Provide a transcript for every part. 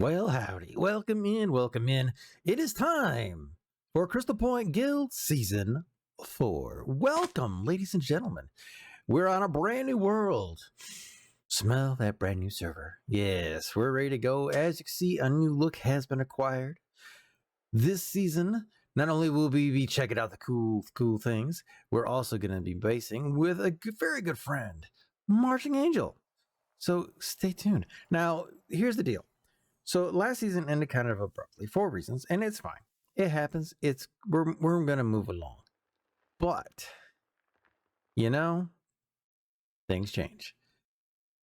Well, howdy. Welcome in, welcome in. It is time for Crystal Point Guild Season 4. Welcome, ladies and gentlemen. We're on a brand new world. Smell that brand new server. Yes, we're ready to go. As you can see, a new look has been acquired. This season, not only will we be checking out the cool things, we're also going to be basing with a very good friend, Marching Angel. So stay tuned. Now, here's the deal. So last season ended kind of abruptly for reasons, and it's fine. It happens. We're gonna move along, but you know things change.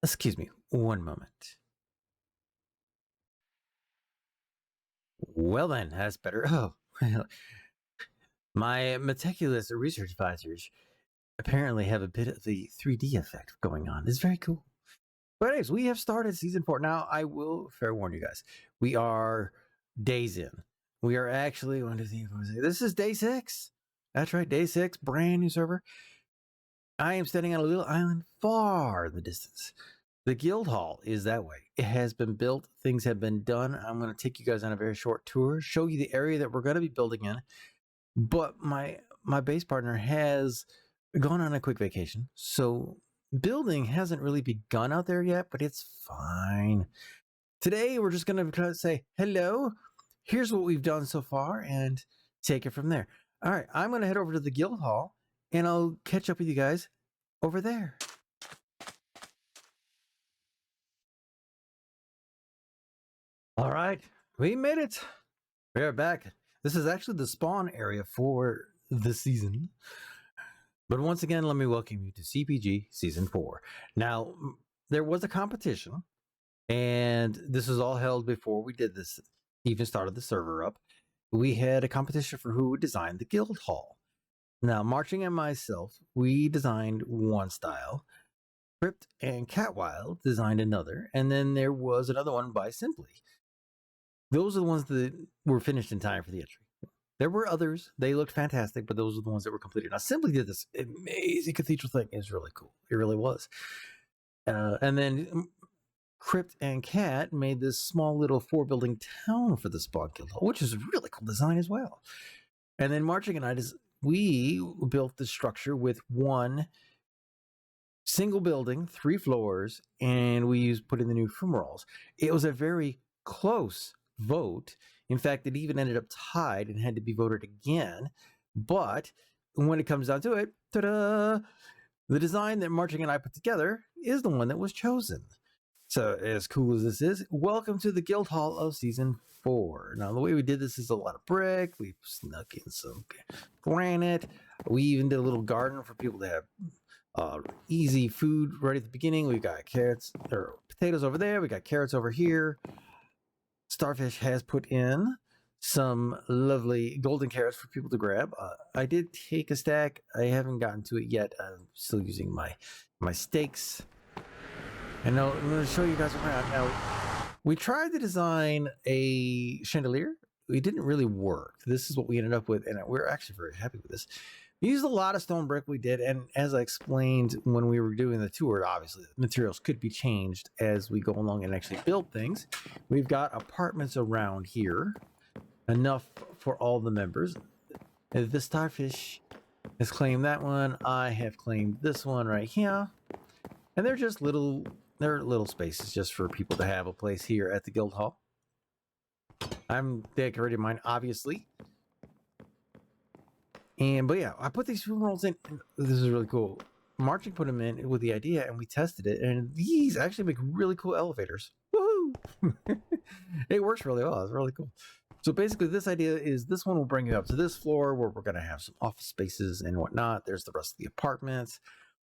Excuse me, one moment. Well then, that's better. Oh, well, my meticulous research advisors apparently have a bit of the 3D effect going on. It's very cool. But anyways, we have started season 4. Now, I will fair warn you guys. We are days in. We are actually, this is day 6. That's right, day 6, brand new server. I am standing on a little island far in the distance. The guild hall is that way. It has been built. Things have been done. I'm going to take you guys on a very short tour, show you the area that we're going to be building in. But my base partner has gone on a quick vacation, so building hasn't really begun out there yet, but it's fine. Today, we're just going to say, hello, here's what we've done so far, and take it from there. All right, I'm going to head over to the guild hall, and I'll catch up with you guys over there. All right, we made it. We are back. This is actually the spawn area for the season. But once again, let me welcome you to CPG Season 4. Now, there was a competition, and this was all held before we did this, even started the server up. We had a competition for who would design the guild hall. Now, Marching and myself, we designed one style. Crypt and Catwild designed another, and then there was another one by Simply. Those are the ones that were finished in time for the entry. There were others. They looked fantastic, but those are the ones that were completed. Now, Simply did this amazing cathedral thing. It was really cool. It really was. And then Crypt and Cat made this small little 4-building town for the Spawn Guild Hall, which is a really cool design as well. And then Marching and I, we built the structure with one single building, 3 floors, and we put in the new fumaroles. It was a very close vote. In fact, it even ended up tied and had to be voted again. But when it comes down to it, ta-da! The design that Marching and I put together is the one that was chosen. So as cool as this is, welcome to the Guild Hall of Season 4. Now, the way we did this is a lot of brick. We snuck in some granite. We even did a little garden for people to have easy food right at the beginning. We've got carrots or potatoes over there. We got carrots over here. Starfish has put in some lovely golden carrots for people to grab. I did take a stack. I haven't gotten to it yet. I'm still using my stakes. And now I'm going to show you guys around. Now, we tried to design a chandelier. It didn't really work. This is what we ended up with, and we're actually very happy with this. We used a lot of stone brick. We did, and as I explained when we were doing the tour, obviously the materials could be changed as we go along and actually build things. We've got apartments around here, enough for all the members. The Starfish has claimed that one. I have claimed this one right here, and they're just little spaces just for people to have a place here at the guild hall. I'm decorating mine, obviously. But yeah, I put these funerals in. This is really cool. Marching put them in with the idea, and we tested it. And these actually make really cool elevators. Woohoo! It works really well. It's really cool. So basically, this idea is this one will bring you up to this floor where we're going to have some office spaces and whatnot. There's the rest of the apartments.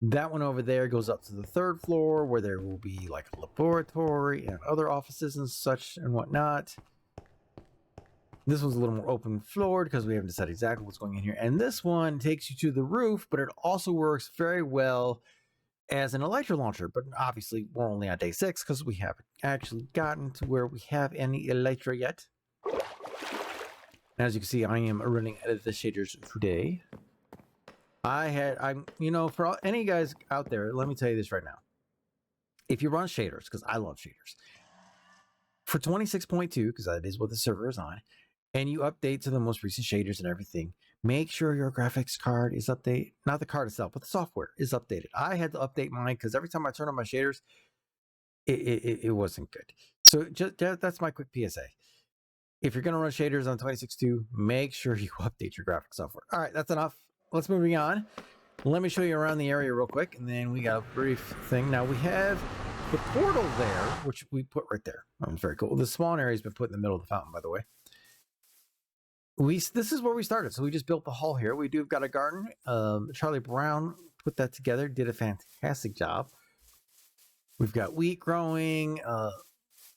That one over there goes up to the 3rd floor where there will be like a laboratory and other offices and such and whatnot. This one's a little more open floored because we haven't decided exactly what's going in here. And this one takes you to the roof, but it also works very well as an elytra launcher. But obviously, we're only on day 6 because we haven't actually gotten to where we have any elytra yet. As you can see, I am running out of the shaders today. For any guys out there, let me tell you this right now. If you run shaders, because I love shaders, for 26.2, because that is what the server is on, and you update to the most recent shaders and everything, make sure your graphics card is updated. Not the card itself, but the software is updated. I had to update mine because every time I turn on my shaders, it wasn't good. So just that's my quick PSA. If you're going to run shaders on 26.2, make sure you update your graphics software. All right, that's enough. Let's move on. Let me show you around the area real quick, and then we got a brief thing. Now, we have the portal there, which we put right there. That was very cool. The spawn area has been put in the middle of the fountain, by the way. This is where we started. So we just built the hall here. We do got a garden. Charlie Brown put that together, did a fantastic job. We've got wheat growing.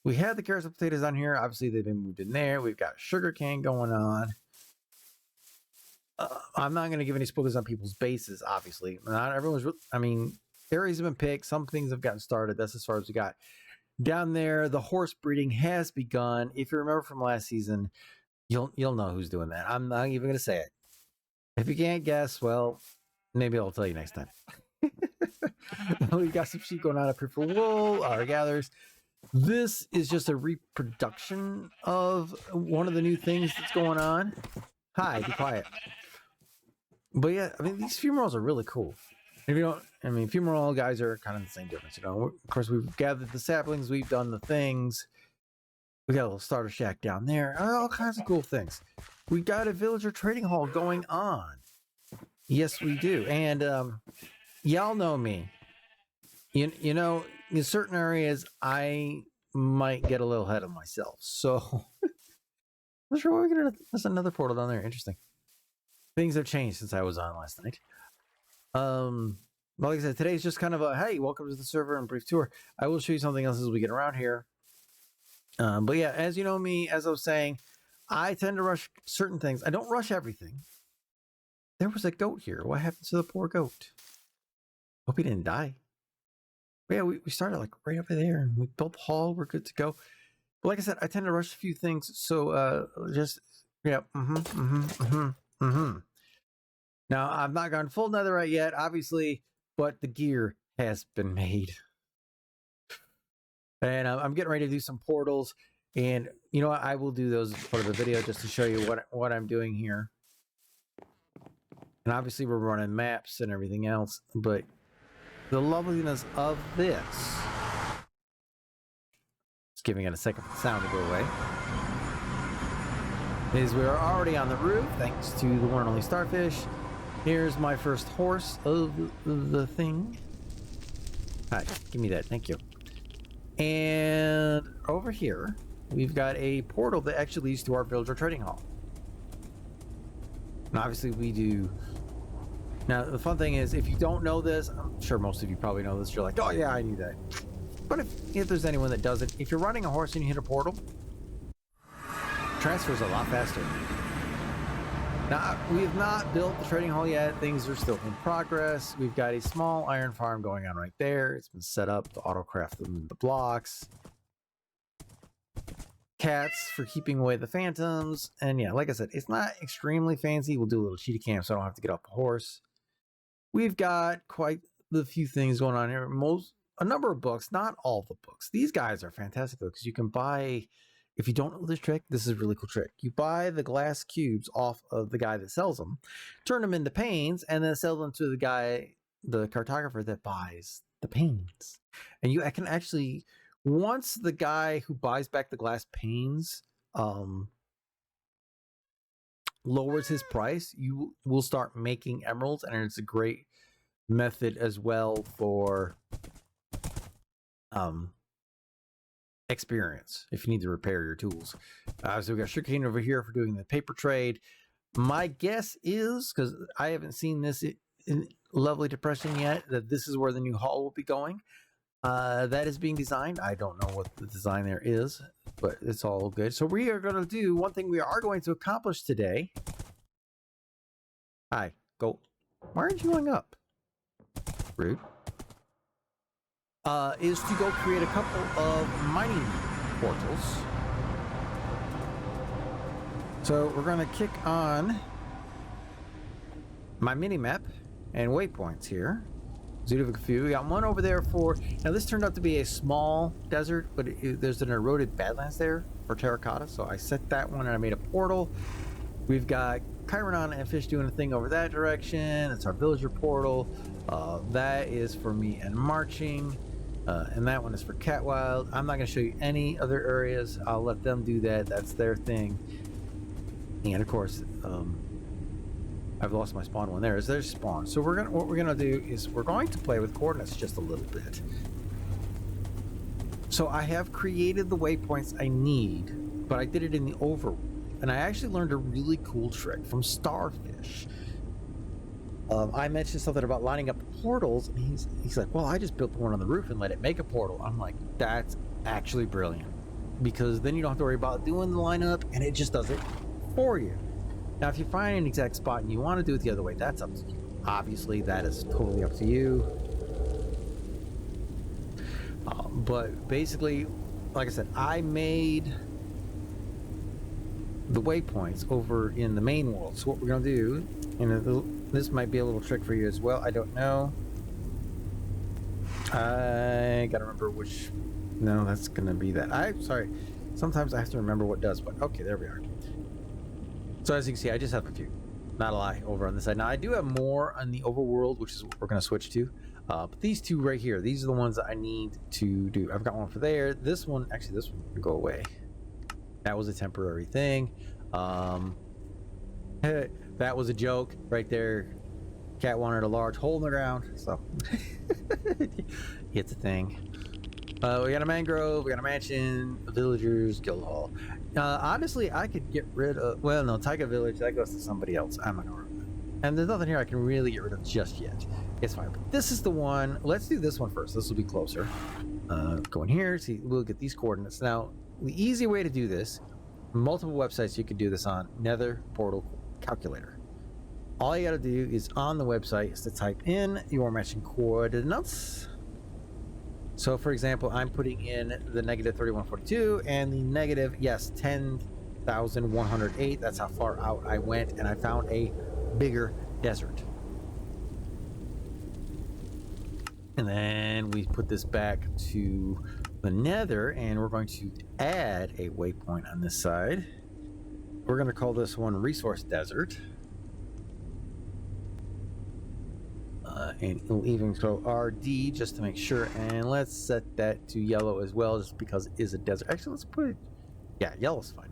We had the carrots and potatoes on here. Obviously, they've been moved in there. We've got sugarcane going on. I'm not going to give any spoilers on people's bases, obviously. Not everyone's, I mean, areas have been picked. Some things have gotten started. That's as far as we got. Down there, the horse breeding has begun. If you remember from last season, you'll know who's doing that. I'm not even going to say it. If you can't guess, well, maybe I'll tell you next time. We've got some sheep going on up here for wool, our gatherers. This is just a reproduction of one of the new things that's going on. Hi, be quiet. But yeah, I mean, these fumerals are really cool. If you don't, I mean, fumeral guys are kind of the same difference, you know. Of course, we've gathered the saplings, we've done the things. We got a little starter shack down there, all kinds of cool things. We got a villager trading hall going on. Yes, we do. And y'all know me. You know, in certain areas, I might get a little ahead of myself. So, I'm sure we're gonna. There's another portal down there. Interesting. Things have changed since I was on last night. Well, like I said, today's just kind of a hey, welcome to the server and brief tour. I will show you something else as we get around here. But yeah, as you know me, as I was saying, I tend to rush certain things. I don't rush everything. There was a goat here. What happened to the poor goat? Hope he didn't die. But yeah, we started like right over there, and we built the hall. We're good to go. But like I said, I tend to rush a few things. So just yeah, Now I've not gone full netherite yet, obviously, but the gear has been made. And I'm getting ready to do some portals, and you know what? I will do those as part of the video just to show you what I'm doing here. And obviously we're running maps and everything else, but the loveliness of this, just giving it a second for the sound to go away, is we're already on the roof thanks to the one and only Starfish. Here's my first horse of the thing. Hi, give me that, thank you. And over here, we've got a portal that actually leads to our villager trading hall. And obviously we do. Now, the fun thing is, if you don't know this, I'm sure most of you probably know this, you're like, oh yeah, I knew that. But if there's anyone that doesn't, if you're running a horse and you hit a portal, transfers a lot faster. Now, we have not built the trading hall yet. Things are still in progress. We've got a small iron farm going on right there. It's been set up to auto-craft the blocks. Cats for keeping away the phantoms. And yeah, like I said, it's not extremely fancy. We'll do a little cheetah camp so I don't have to get off the horse. We've got quite a few things going on here. A number of books, not all the books. These guys are fantastic though, because you can buy, if you don't know this trick, this is a really cool trick. You buy the glass cubes off of the guy that sells them, turn them into panes, and then sell them to the guy, the cartographer that buys the panes. And you can actually, once the guy who buys back the glass panes lowers his price, you will start making emeralds, and it's a great method as well for experience if you need to repair your tools. So we got sugarcane over here for doing the paper trade. My guess is, because I haven't seen this in Lovely Depression yet, that this is where the new hall will be going. That is being designed. I don't know what the design there is, but it's all good. So we are going to do one thing we are going to accomplish today. Hi, go. Why aren't you going up? Rude. Is to go create a couple of mining portals. So we're going to kick on my mini map and waypoints here. Zudovic. We got one over there for... Now, this turned out to be a small desert, but there's an eroded badlands there for terracotta, so I set that one and I made a portal. We've got Chiron and Fish doing a thing over that direction. It's our villager portal. That is for me and marching. And that one is for Catwild. I'm not going to show you any other areas. I'll let them do that. That's their thing. And of course, I've lost my spawn one there. Is their spawn. So what we're gonna do is we're going to play with coordinates just a little bit. So I have created the waypoints I need, but I did it in the overworld. And I actually learned a really cool trick from Starfish. I mentioned something about lining up portals, and he's like, well, I just built one on the roof and let it make a portal. I'm like, that's actually brilliant. Because then you don't have to worry about doing the lineup, and it just does it for you. Now, if you find an exact spot and you want to do it the other way, that's up to you. Obviously, that is totally up to you. But basically, like I said, I made the waypoints over in the main world. So what we're going to do, and this might be a little trick for you as well, I don't know. I got to remember which... No, that's going to be that. Sorry. Sometimes I have to remember what does, but okay, there we are. So as you can see, I just have a few. Not a lie over on this side. Now, I do have more on the overworld, which is what we're going to switch to. But these two right here, these are the ones that I need to do. I've got one for there. This one, actually, this one can go away. That was a temporary thing. That was a joke right there. Cat wanted a large hole in the ground, so it's a thing. We got a mangrove, we got a mansion, villagers, guild hall. Honestly, I could get rid of... Well, no, Taiga Village, that goes to somebody else. I'm not gonna... And there's nothing here I can really get rid of just yet. It's fine. But this is the one. Let's do this one first. This will be closer. Go in here. See, we'll get these coordinates. Now, the easy way to do this, multiple websites you can do this on. Nether Portal Calculator. All you got to do is on the website is to type in your matching coordinates. So, for example, I'm putting in the negative 3142 and the negative, yes, 10,108. That's how far out I went, and I found a bigger desert. And then we put this back to the nether, and we're going to add a waypoint on this side. We're going to call this one Resource Desert. And we'll even go RD just to make sure, and let's set that to yellow as well, just because it is a desert. Actually, let's put it, yeah, yellow's fine.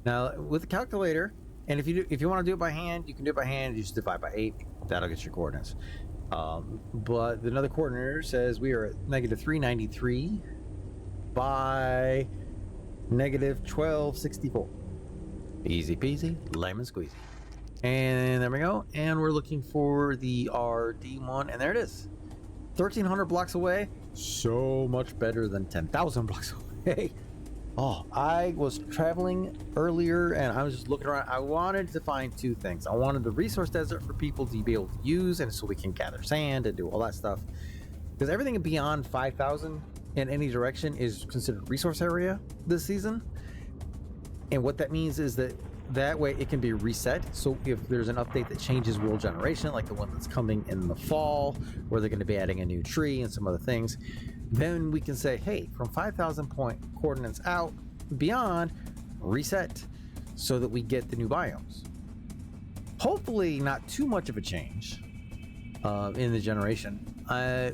Now with the calculator, and if you want to do it by hand, you can do it by hand. You just divide by 8. That'll get your coordinates. But another coordinator says we are at negative 393 by negative 1264. Easy peasy, lemon squeezy. And there we go. And we're looking for the RD1, and there it is. 1,300 blocks away. So much better than 10,000 blocks away. Oh, I was traveling earlier, and I was just looking around. I wanted to find two things. I wanted the resource desert for people to be able to use, and so we can gather sand and do all that stuff. Because everything beyond 5,000 in any direction is considered resource area this season. And what that means is that way it can be reset. So if there's an update that changes world generation, like the one that's coming in the fall, where they're going to be adding a new tree and some other things, then we can say, hey, from 5,000 point coordinates out beyond, reset, so that we get the new biomes. Hopefully not too much of a change in the generation,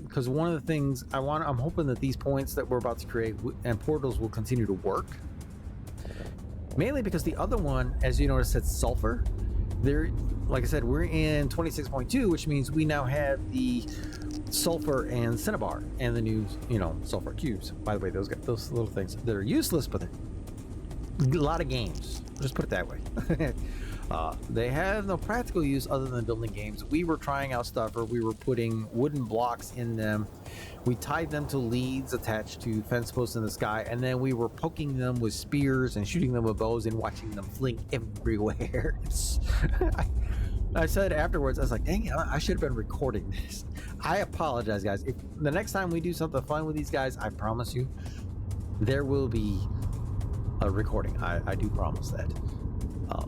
because one of the things I'm hoping that these points that we're about to create and portals will continue to work. Mainly because the other one, as you notice, said sulfur. There, like I said, we're in 26.2, which means we now have the sulfur and cinnabar and the new, sulfur cubes. By the way, those little things that are useless, but they're a lot of games. Just put it that way. They have no practical use other than building games. We were trying out stuff, or we were putting wooden blocks in them. We tied them to leads attached to fence posts in the sky, and then we were poking them with spears and shooting them with bows and watching them fling everywhere. I said afterwards, I was like, dang it, I should have been recording this. I apologize, guys. If the next time we do something fun with these guys, I promise you, there will be a recording. I do promise that.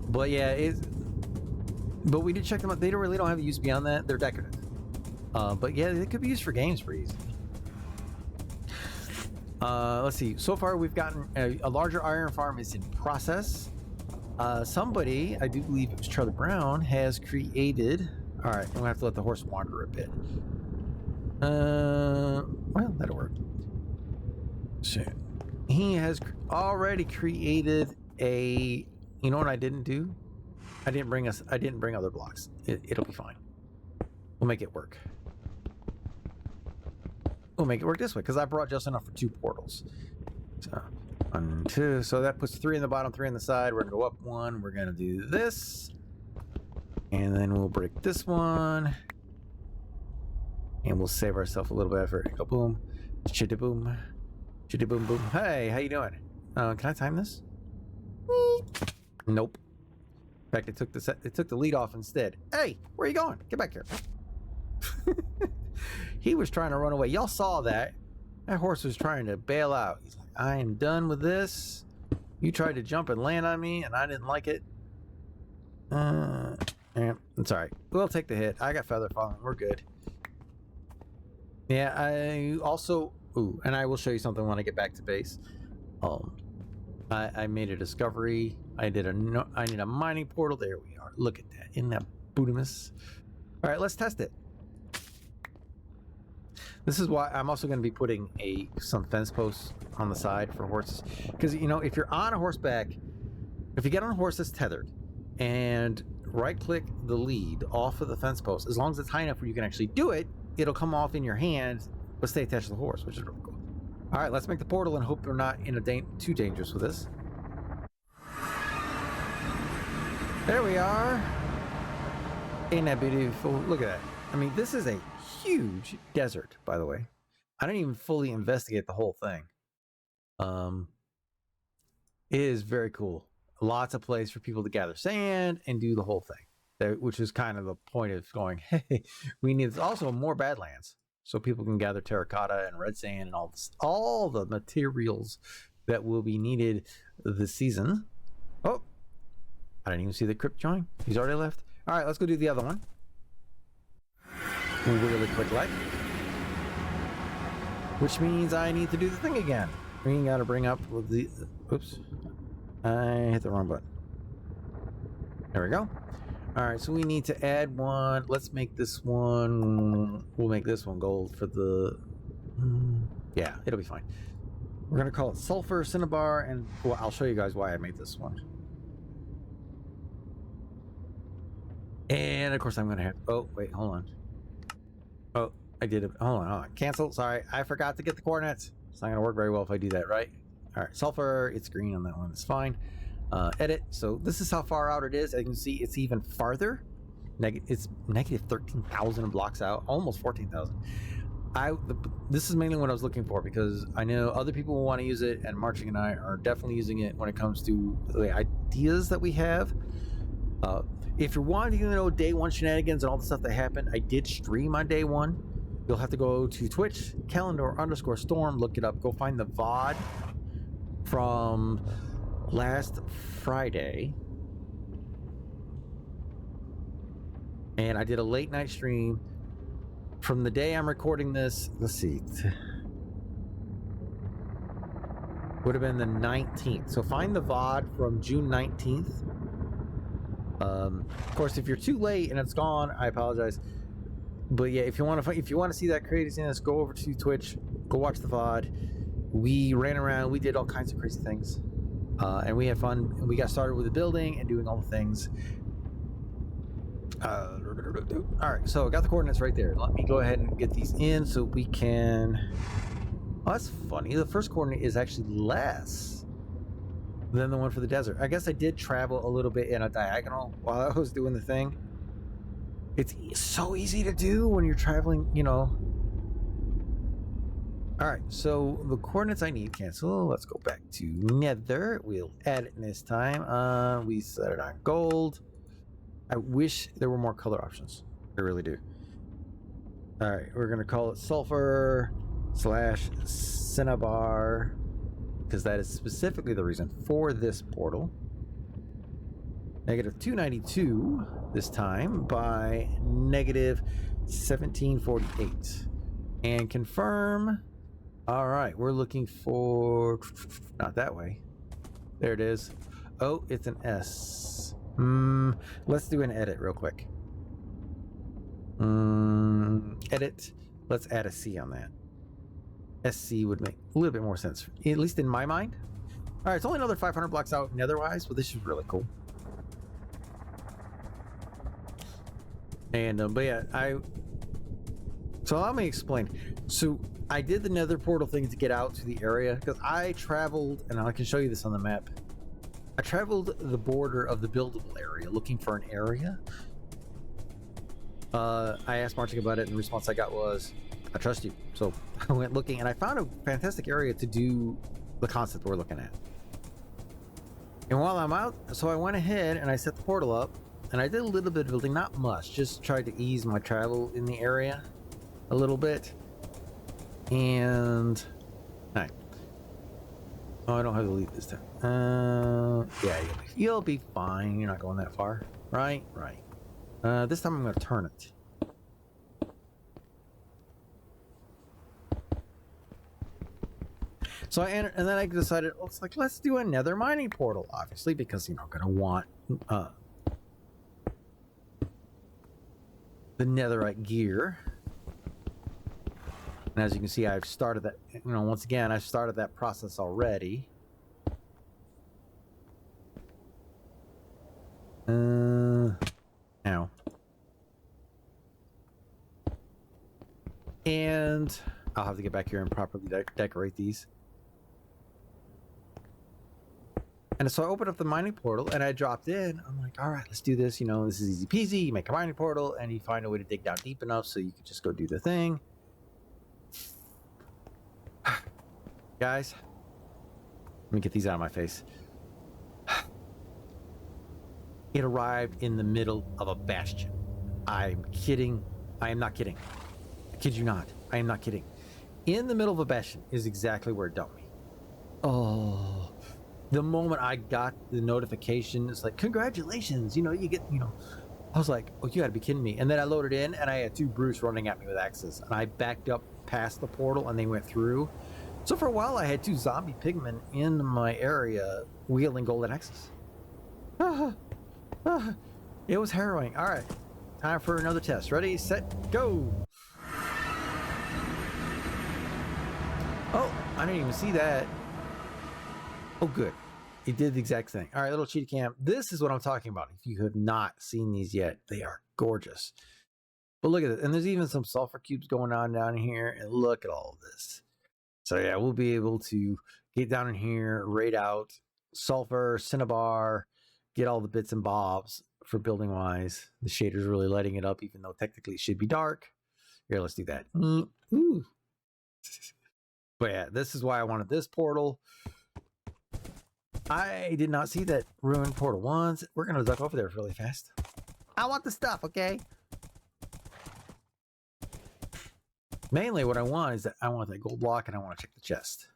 But yeah, but we did check them out. They really don't have a use beyond that. They're decorative. But yeah, it could be used for games pretty easy. Let's see. So far, we've gotten a larger iron farm is in process. Somebody, I do believe it was Charlie Brown, has created. All right, I'm gonna have to let the horse wander a bit. Well, that'll work. So he has already created a. You know what I didn't do? I didn't bring other blocks. It'll be fine. We'll make it work. We'll make it work this way because I brought just enough for 2 portals. So 1, 2. So that puts 3 in the bottom, 3 on the side. We're gonna go up 1. We're gonna do this, and then we'll break this one, and we'll save ourselves a little bit of effort. Go boom, chitty boom, chitty boom boom. Hey, how you doing? Can I time this? Nope. In fact, it took the lead off instead. Hey, where are you going? Get back here. He was trying to run away. Y'all saw that. That horse was trying to bail out. He's like, I am done with this. You tried to jump and land on me, and I didn't like it. Yeah, it's all right. We'll take the hit. I got feather falling. We're good. Yeah, I also... Ooh, and I will show you something when I get back to base. I made a discovery. I need a mining portal. There we are. Look at that. Isn't that bootimus? All right, let's test it. This is why I'm also going to be putting some fence posts on the side for horses. Because, you know, if you're on a horseback, if you get on a horse that's tethered and right-click the lead off of the fence post, as long as it's high enough where you can actually do it, it'll come off in your hand but stay attached to the horse, which is really cool. All right, let's make the portal and hope we're not in too dangerous with this. There we are. Ain't that beautiful? Look at that. I mean, this is a huge desert, by the way. I didn't even fully investigate the whole thing. It is very cool. Lots of place for people to gather sand and do the whole thing, which is kind of the point of going, hey, we need also more Badlands so people can gather terracotta and red sand and all the materials that will be needed this season. Oh, I didn't even see the crypt join. He's already left. All right, let's go do the other one. Really quick like. Which means I need to do the thing again. We gotta bring up the... Oops. I hit the wrong button. There we go. Alright, so we need to add one. Let's make this one... We'll make this one gold for the... Yeah, it'll be fine. We're gonna call it Sulfur Cinnabar, and well, I'll show you guys why I made this one. And of course I'm gonna have... Oh, wait, hold on. Oh, I did it. Hold on. Cancel. Sorry, I forgot to get the coordinates. It's not going to work very well if I do that, right? All right, sulfur. It's green on that one. It's fine. Edit. So this is how far out it is. As you can see, it's even farther. It's negative 13,000 blocks out, almost 14,000. This is mainly what I was looking for because I know other people will want to use it, and Marching and I are definitely using it when it comes to the ideas that we have. If you're wanting to know day 1 shenanigans and all the stuff that happened, I did stream on day 1. You'll have to go to Twitch, calendar_storm, look it up. Go find the VOD from last Friday. And I did a late night stream from the day I'm recording this. Let's see. Would have been the 19th. So find the VOD from June 19th. Of course, if you're too late and it's gone, I apologize. But yeah, if you want to see that craziness, go over to Twitch, go watch the VOD. We ran around, we did all kinds of crazy things, and we had fun. And we got started with the building and doing all the things. All right, so I got the coordinates right there. Let me go ahead and get these in so we can. Oh, that's funny. The first coordinate is actually less than the one for the desert. I guess I did travel a little bit in a diagonal while I was doing the thing. It's so easy to do when you're traveling, you know. All right, so the coordinates I need cancel. Let's go back to Nether. We'll add it this time. We set it on gold. I wish there were more color options. I really do. All right, we're gonna call it Sulfur / Cinnabar, because that is specifically the reason for this portal. Negative 292 this time by negative 1748. And confirm. All right, we're looking for... Not that way. There it is. Oh, it's an S. Let's do an edit real quick. Edit. Let's add a C on that. SC would make a little bit more sense, at least in my mind. All right, it's only another 500 blocks out netherwise, but this is really cool. And but yeah, so let me explain. So I did the nether portal thing to get out to the area because I traveled, and I can show you this on the map. I traveled the border of the buildable area looking for an area. I asked Marching about it, and the response I got was, I trust you. So I went looking, and I found a fantastic area to do the concept we're looking at. And while I'm out, so I went ahead and I set the portal up, and I did a little bit of building, not much, just tried to ease my travel in the area a little bit. And all right. Oh, I don't have to leave this time. Yeah, you'll be fine. You're not going that far, right? Right. This time I'm going to turn it. So and then I decided, let's do a nether mining portal, obviously, because I'm going to want the netherite gear. And as you can see, I've started that, once again, I've started that process already. Now. And I'll have to get back here and properly decorate these. And so I opened up the mining portal and I dropped in. I'm like, all right, let's do this. This is easy peasy. You make a mining portal and you find a way to dig down deep enough so you can just go do the thing. Guys, let me get these out of my face. It arrived in the middle of a bastion. I'm kidding. I am not kidding. I kid you not. I am not kidding. In the middle of a bastion is exactly where it dumped me. Oh, the moment I got the notification, it's like, congratulations, you get, I was like, oh, you gotta be kidding me. And then I loaded in and I had 2 brutes running at me with axes. And I backed up past the portal and they went through. So for a while I had 2 zombie pigmen in my area wielding golden axes. It was harrowing. All right, time for another test. Ready, set, go. Oh, I didn't even see that. Oh, good. It did the exact thing. All right, little cheetah cam. This is what I'm talking about. If you have not seen these yet, they are gorgeous. But look at it. And there's even some sulfur cubes going on down here. And look at all of this. So yeah, we'll be able to get down in here, raid out sulfur, cinnabar, get all the bits and bobs for building wise. The shader's really lighting it up, even though technically it should be dark. Here, let's do that. Ooh. But yeah, this is why I wanted this portal. I did not see that ruined portal once. We're going to duck over there really fast. I want the stuff, okay? Mainly what I want is that I want that gold block and I want to check the chest.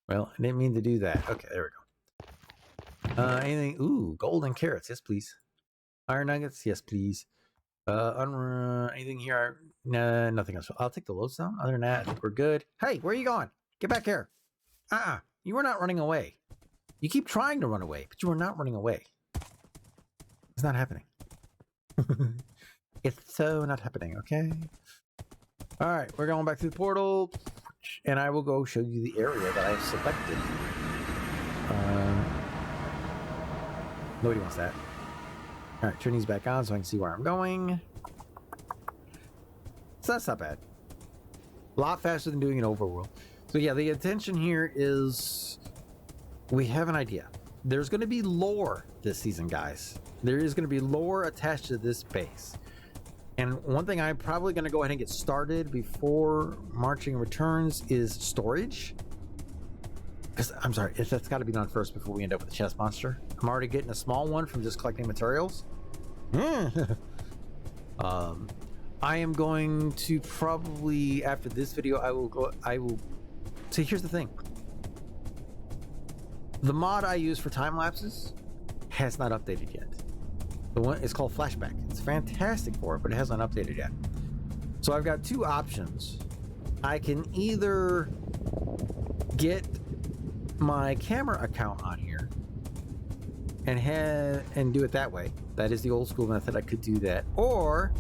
Well, I didn't mean to do that. Okay, there we go. Anything? Ooh, golden carrots. Yes, please. Iron nuggets. Yes, please. Anything here? Nah, nothing else. I'll take the lodestone. Other than that, I think we're good. Hey, where are you going? Get back here. You are not running away. You keep trying to run away, but you are not running away. It's not happening. It's so not happening, okay? All right, we're going back to the portal, and I will go show you the area that I've selected. Nobody wants that. All right, turn these back on so I can see where I'm going. So that's not bad. A lot faster than doing an overworld. So yeah, the intention here is we have an idea. There's going to be lore this season, guys. There is going to be lore attached to this base. And one thing I'm probably going to go ahead and get started before Marching returns is storage. Because, I'm sorry, that's got to be done first before we end up with the chest monster. I'm already getting a small one from just collecting materials. I am going to probably, after this video, so here's the thing. The mod I use for time lapses has not updated yet. The one is called Flashback. It's fantastic for it, but it hasn't updated yet. So I've got two options. I can either get my camera account on here and do it that way. That is the old school method. I could do that. Or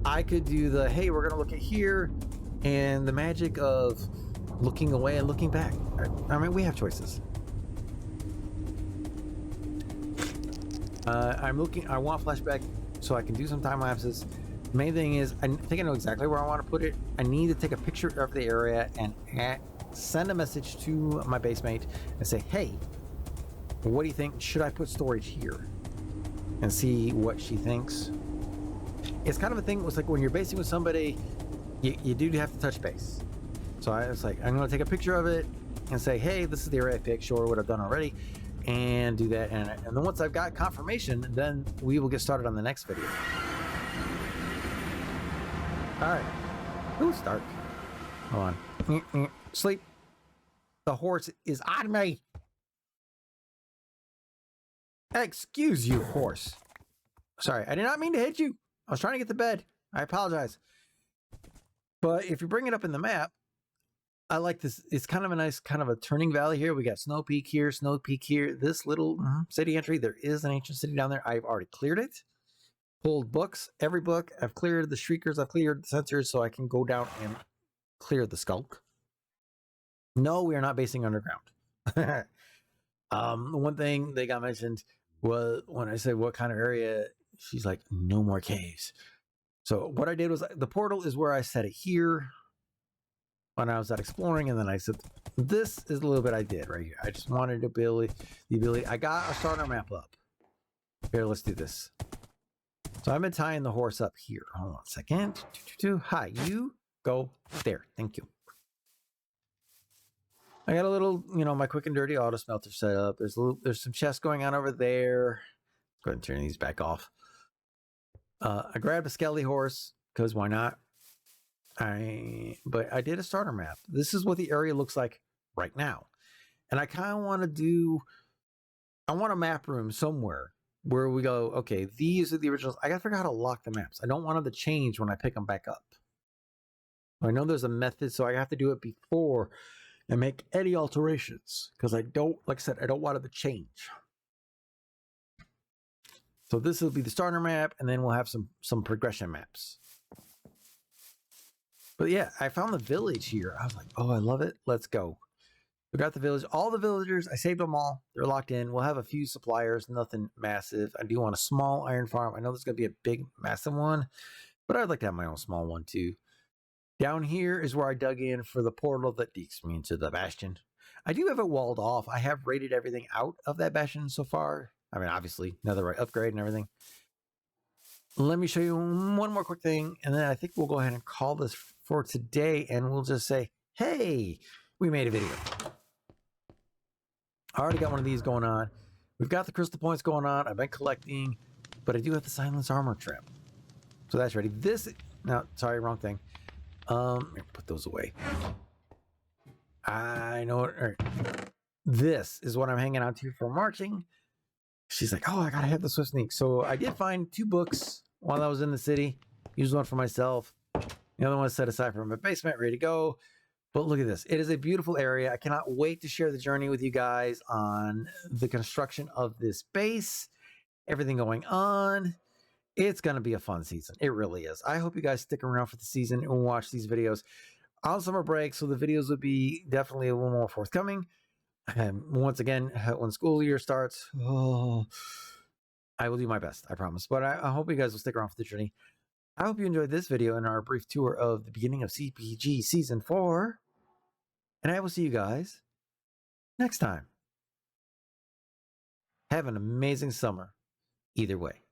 I could do the, hey, we're gonna look at here, and the magic of looking away and looking back. I mean, we have choices. I want Flashback so I can do some time lapses. The main thing is, I think I know exactly where I want to put it. I need to take a picture of the area and send a message to my base mate and say, hey, what do you think? Should I put storage here? And see what she thinks. It's kind of a thing. It's like when you're basing with somebody, you do have to touch base. So I was like, I'm going to take a picture of it and say, hey, this is the area I picked. Sure, what I've done already. And do that. And then once I've got confirmation, then we will get started on the next video. All right. Ooh, it's dark. Hold on. Sleep. The horse is on me. Excuse you, horse. Sorry, I did not mean to hit you. I was trying to get to bed. I apologize. But if you bring it up in the map, I like this. It's kind of a nice, kind of a turning valley here. We got Snow Peak here, Snow Peak here. This little city entry, there is an ancient city down there. I've already cleared it. Pulled books, every book. I've cleared the Shriekers. I've cleared the sensors so I can go down and clear the Skulk. No, we are not basing underground. One thing they got mentioned was when I said what kind of area, she's like, no more caves. So what I did was the portal is where I set it here when I was out exploring, and then I said, this is a little bit I did right here. I just wanted the ability. I got a starter map up. Here, let's do this. So I've been tying the horse up here. Hold on a second. Hi, you go there. Thank you. I got a little, my quick and dirty auto smelter set up. There's some chests going on over there. Go ahead and turn these back off. I grabbed a Skelly horse because why not? But I did a starter map. This is what the area looks like right now. And I kind of want a map room somewhere where we go, okay, these are the originals. I got to figure out how to lock the maps. I don't want them to change when I pick them back up. I know there's a method, so I have to do it before and make any alterations because I don't, like I said, I don't want it to change. So this will be the starter map, and then we'll have some progression maps. But yeah, I found the village here. I was like, oh, I love it. Let's go. We got the village. All the villagers, I saved them all. They're locked in. We'll have a few suppliers, nothing massive. I do want a small iron farm. I know there's going to be a big, massive one, but I'd like to have my own small one too. Down here is where I dug in for the portal that takes me into the bastion. I do have it walled off. I have raided everything out of that bastion so far. I mean, obviously, another upgrade and everything. Let me show you one more quick thing, and then I think we'll go ahead and call this for today, and we'll just say, hey, we made a video. I already got one of these going on. We've got the crystal points going on. I've been collecting, but I do have the silence armor trim. So that's ready. No, sorry, wrong thing. Put those away. I know it. Right. This is what I'm hanging out to for marching. She's like, oh, I gotta have the Swift Sneak. So I did find 2 books while I was in the city. Used one for myself. The other one set aside for my basement, ready to go. But look at this. It is a beautiful area. I cannot wait to share the journey with you guys on the construction of this base. Everything going on. It's going to be a fun season. It really is. I hope you guys stick around for the season and watch these videos on summer break. So the videos will be definitely a little more forthcoming. Once again, when school year starts, I will do my best, I promise. But I hope you guys will stick around for the journey. I hope you enjoyed this video and our brief tour of the beginning of CPG Season 4. And I will see you guys next time. Have an amazing summer, either way.